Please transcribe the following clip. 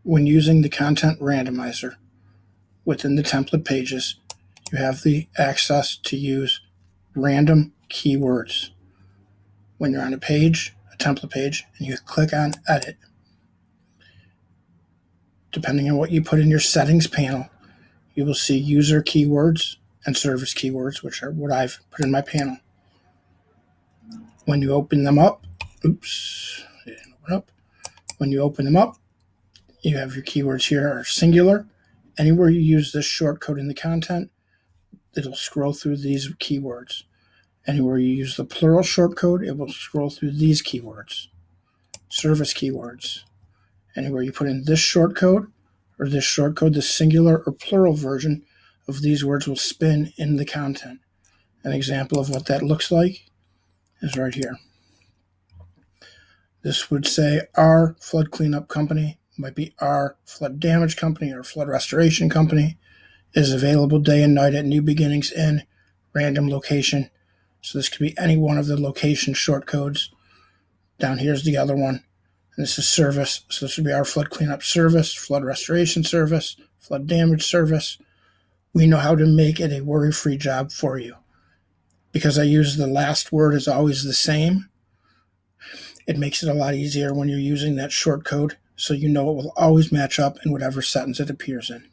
When using the content randomizer within the template pages, you have the access to use random keywords. When you're on a page, a template page, and you click on Edit, depending on what you put in your settings panel, you will see user keywords and service keywords, which are what I've put in my panel. When you open them up, when you open them up, you have your keywords here are singular. Anywhere you use this shortcode in the content, it'll scroll through these keywords. Anywhere you use the plural shortcode, it will scroll through these keywords. Service keywords. Anywhere you put in this shortcode or this shortcode, the singular or plural version of these words will spin in the content. An example of what that looks like is right here. This would say our flood cleanup company, might be our flood damage company or flood restoration company, is available day and night at New Beginnings in random location. So this could be any one of the location shortcodes. Down here's the other one. And this is service. So this would be our flood cleanup service, flood restoration service, flood damage service. We know how to make it a worry-free job for you. Because I use the last word is always the same, it makes it a lot easier when you're using that shortcode, so you know it will always match up in whatever sentence it appears in.